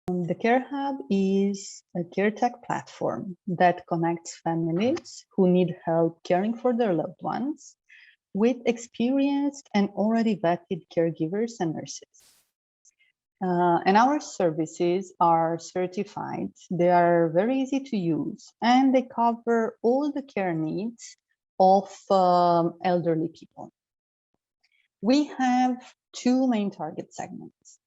The Care Hub is a care tech platform that connects families who need help caring for their loved ones with experienced and already vetted caregivers and nurses. And our services are certified, they are very easy to use, and they cover all the care needs of elderly people. We have two main target segments.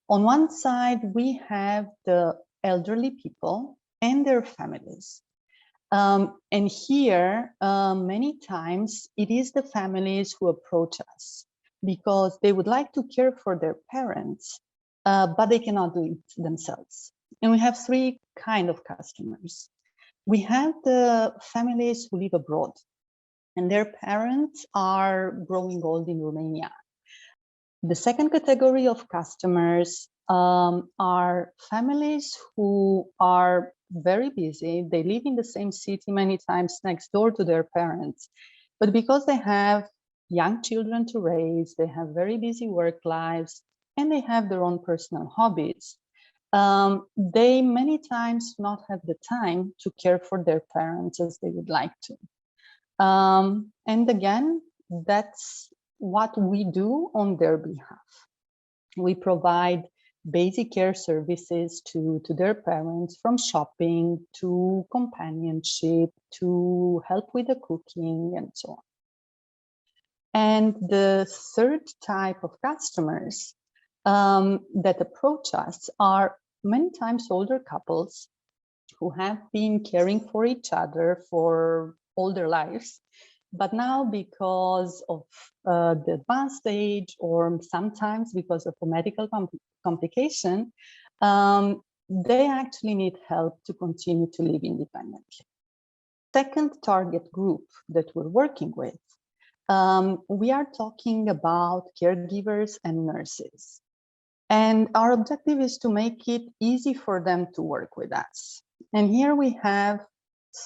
On one side, we have the elderly people and their families. And here, many times, it is the families who approach us because they would like to care for their parents, but they cannot do it themselves. And we have three kinds of customers. We have the families who live abroad, and their parents are growing old in Romania. The second category of customers are families who are very busy. They live in the same city many times next door to their parents. But because they have young children to raise, they have very busy work lives, and they have their own personal hobbies, they many times not have the time to care for their parents as they would like to. And again, that's what we do on their behalf. We provide basic care services to their parents, from shopping to companionship to help with the cooking and so on. And the third type of customers that approach us are many times older couples who have been caring for each other for all their lives. But now, because of the advanced age, or sometimes because of a medical complication, they actually need help to continue to live independently. Second target group that we're working with, we are talking about caregivers and nurses. And our objective is to make it easy for them to work with us. And here we have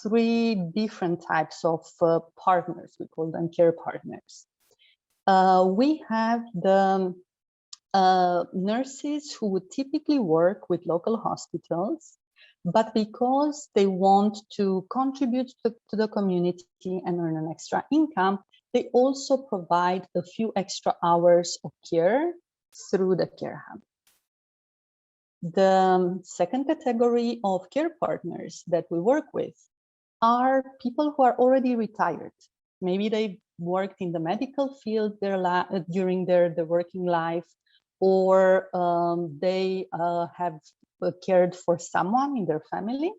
three different types of partners. We call them care partners. We have the nurses who would typically work with local hospitals, but because they want to contribute to the community and earn an extra income, they also provide a few extra hours of care through the Care Hub. The second category of care partners that we work with are people who are already retired. Maybe they worked in the medical field during their working life, or they have cared for someone in their family,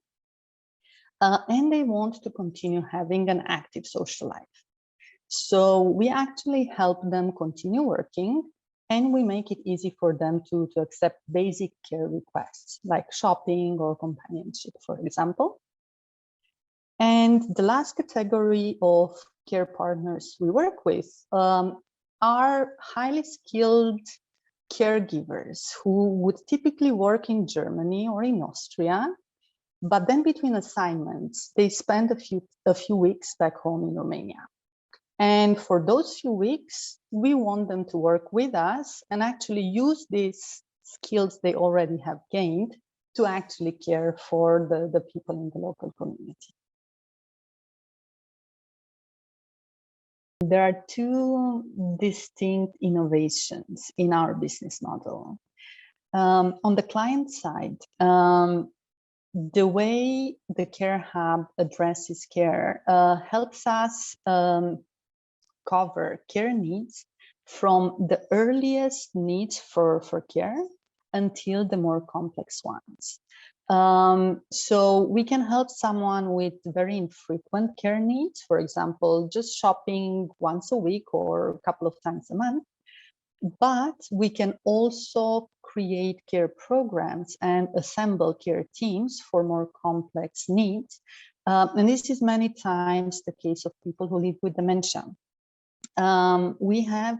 and they want to continue having an active social life. So we actually help them continue working, and we make it easy for them to accept basic care requests like shopping or companionship, for example. And the last category of care partners we work with are highly skilled caregivers who would typically work in Germany or in Austria, but then between assignments, they spend a few weeks back home in Romania. And for those few weeks, we want them to work with us and actually use these skills they already have gained to actually care for the people in the local community. There are two distinct innovations in our business model. On the client side, the way the Care Hub addresses care helps us cover care needs from the earliest needs for care until the more complex ones. So we can help someone with very infrequent care needs, for example, just shopping once a week or a couple of times a month. But we can also create care programs and assemble care teams for more complex needs. And this is many times the case of people who live with dementia. We have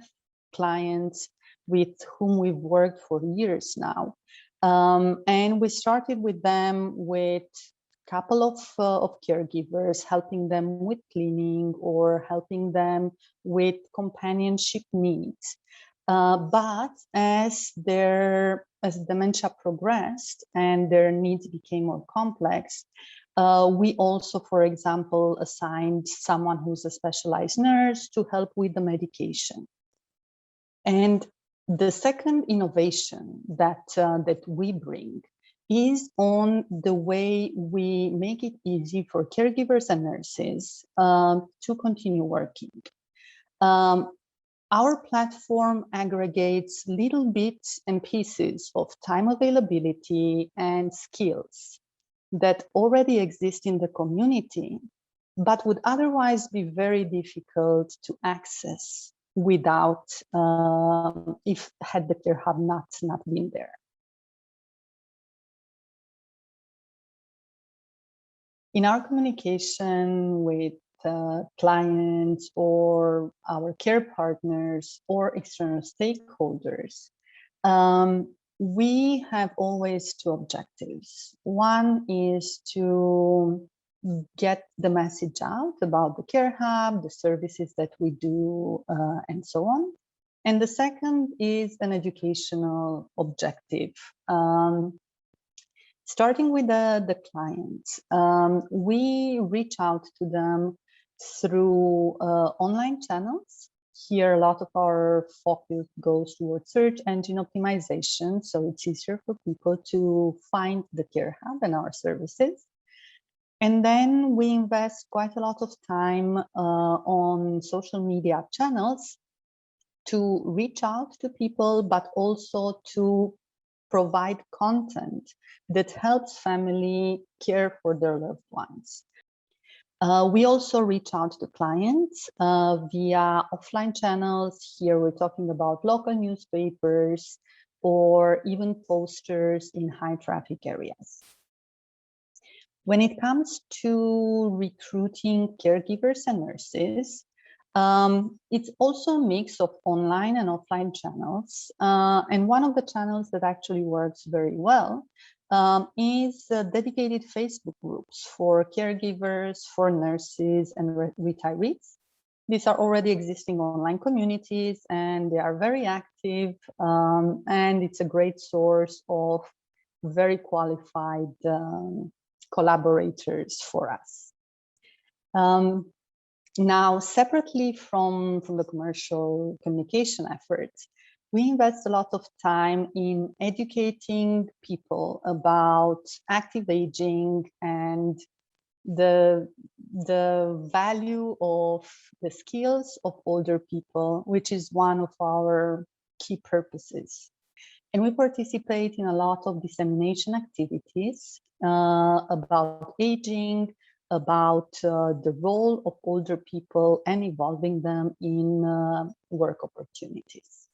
clients with whom we've worked for years now. And we started with them with a couple of caregivers, helping them with cleaning or helping them with companionship needs. But as their as dementia progressed and their needs became more complex, we also, for example, assigned someone who's a specialized nurse to help with the medication. And the second innovation that we bring is on the way we make it easy for caregivers and nurses to continue working. Our platform aggregates little bits and pieces of time availability and skills that already exist in the community, but would otherwise be very difficult to access without, if had the Care Hub not been there. In our communication with clients or our care partners or external stakeholders, we have always two objectives. One is to get the message out about the Care Hub, the services that we do, and so on. And the second is an educational objective. Starting with the clients, we reach out to them through online channels. Here, a lot of our focus goes towards search engine optimization, so it's easier for people to find the Care Hub and our services. And then we invest quite a lot of time on social media channels to reach out to people, but also to provide content that helps family care for their loved ones. We also reach out to clients via offline channels. Here we're talking about local newspapers or even posters in high traffic areas. When it comes to recruiting caregivers and nurses, it's also a mix of online and offline channels. And one of the channels that actually works very well is dedicated Facebook groups for caregivers, for nurses and retirees. These are already existing online communities and they are very active, and it's a great source of very qualified collaborators for us. Now, separately from the commercial communication efforts, we invest a lot of time in educating people about active aging and the value of the skills of older people, which is one of our key purposes. And we participate in a lot of dissemination activities about aging, about the role of older people and involving them in work opportunities.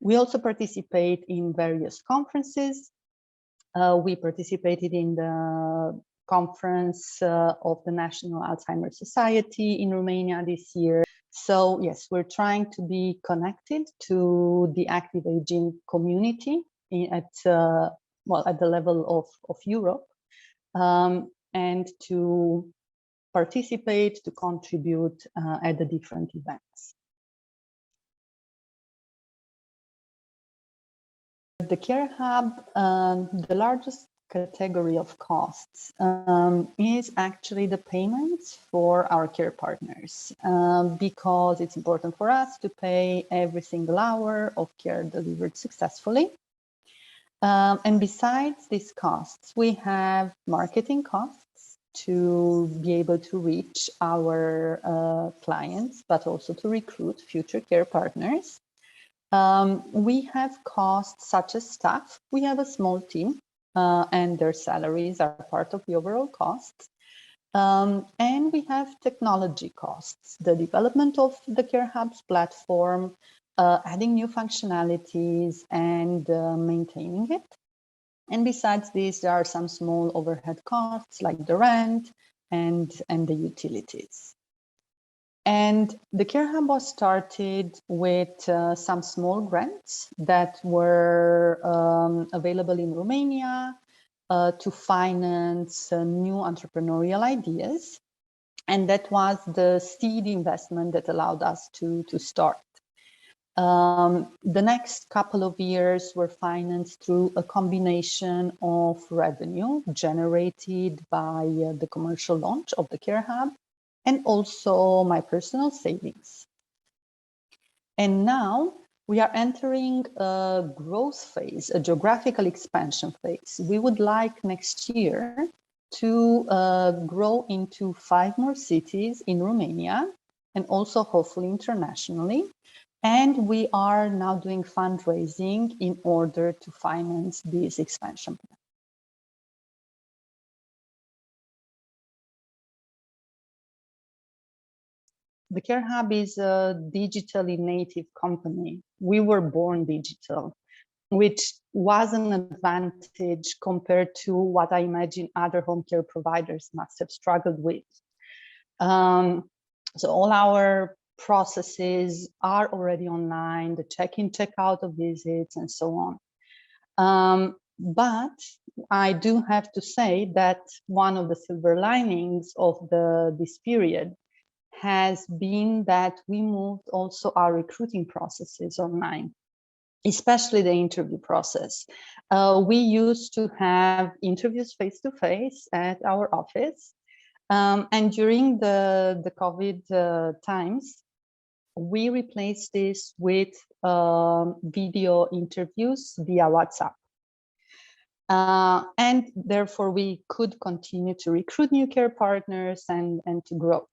We also participate in various conferences. We participated in the conference of the National Alzheimer's Society in Romania this year. So yes, we're trying to be connected to the active aging community at the level of Europe, and to participate, to contribute at the different events. The Care Hub, the largest category of costs is actually the payments for our care partners, because it's important for us to pay every single hour of care delivered successfully. And besides these costs, we have marketing costs to be able to reach our clients, but also to recruit future care partners. We have costs such as staff. We have a small team and their salaries are part of the overall costs. And we have technology costs, the development of the Care Hub's platform, adding new functionalities and maintaining it. And besides this, there are some small overhead costs like the rent and the utilities. And the Care Hub was started with some small grants that were available in Romania to finance new entrepreneurial ideas. And that was the seed investment that allowed us to start. The next couple of years were financed through a combination of revenue generated by the commercial launch of the Care Hub and also my personal savings. And now we are entering a growth phase, a geographical expansion phase. We would like next year to grow into 5 more cities in Romania and also hopefully internationally. And we are now doing fundraising in order to finance this expansion plan. The Care Hub is a digitally native company. We were born digital, which was an advantage compared to what I imagine other home care providers must have struggled with. So all our processes are already online, the check-in, check-out of visits, and so on. But I do have to say that one of the silver linings of this period has been that we moved also our recruiting processes online, especially the interview process. We used to have interviews face-to-face at our office. And during the COVID times, we replaced this with video interviews via WhatsApp. And therefore, we could continue to recruit new care partners and to grow.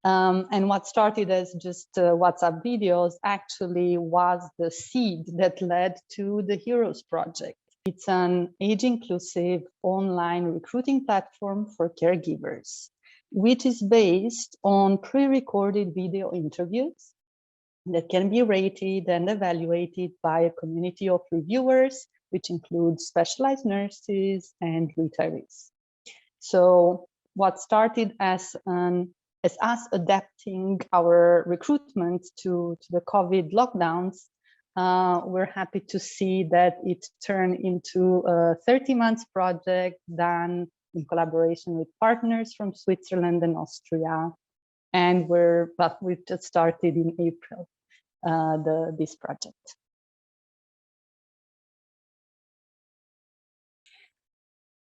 And what started as just WhatsApp videos actually was the seed that led to the Heroes Project. It's an age-inclusive online recruiting platform for caregivers, which is based on pre-recorded video interviews that can be rated and evaluated by a community of reviewers, which includes specialized nurses and retirees. So what started as us adapting our recruitment to the COVID lockdowns, we're happy to see that it turned into a 30-month project done in collaboration with partners from Switzerland and Austria. And we've just started in April, this project.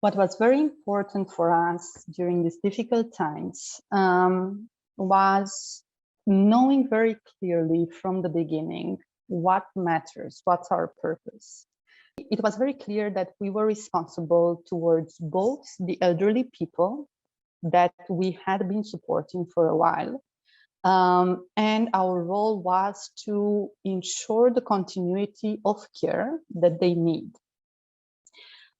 What was very important for us during these difficult times was knowing very clearly from the beginning what matters, what's our purpose. It was very clear that we were responsible towards both the elderly people that we had been supporting for a while, and our role was to ensure the continuity of care that they need.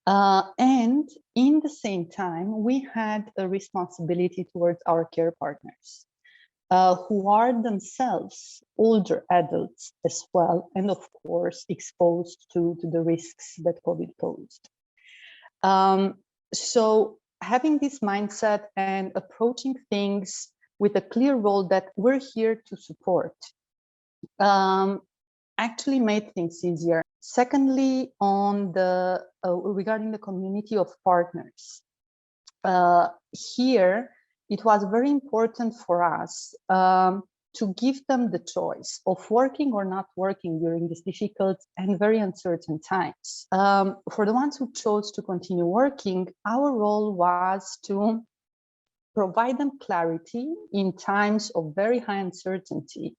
And in the same time, we had a responsibility towards our care partners, who are themselves older adults as well, and of course, exposed to the risks that COVID posed. So having this mindset and approaching things with a clear role that we're here to support actually made things easier. Secondly, on regarding the community of partners, here it was very important for us to give them the choice of working or not working during these difficult and very uncertain times. For the ones who chose to continue working, our role was to provide them clarity in times of very high uncertainty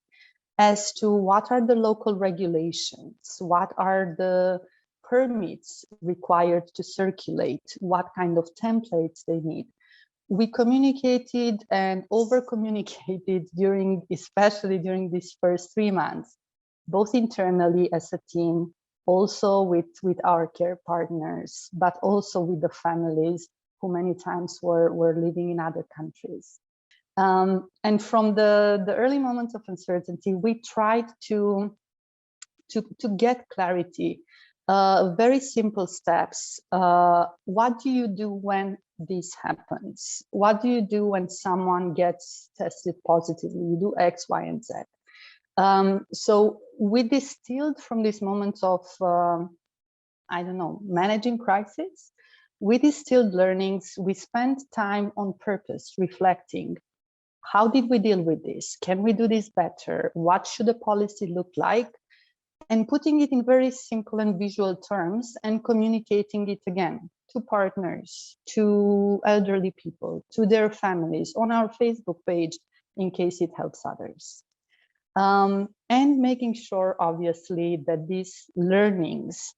as to what are the local regulations, what are the permits required to circulate, what kind of templates they need. We communicated and over-communicated especially during these first 3 months, both internally as a team, also with our care partners, but also with the families who many times were living in other countries. And from the early moments of uncertainty, we tried to get clarity, very simple steps. What do you do when this happens? What do you do when someone gets tested positively? You do X, Y, and Z. So we distilled from these moments of, I don't know, managing crisis. We distilled learnings. We spent time on purpose, reflecting. How did we deal with this? Can we do this better? What should the policy look like? And putting it in very simple and visual terms and communicating it again to partners, to elderly people, to their families on our Facebook page in case it helps others. And making sure, obviously, that these learnings,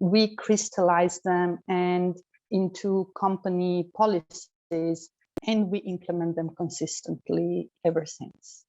we crystallize them and into company policies, and we implement them consistently ever since.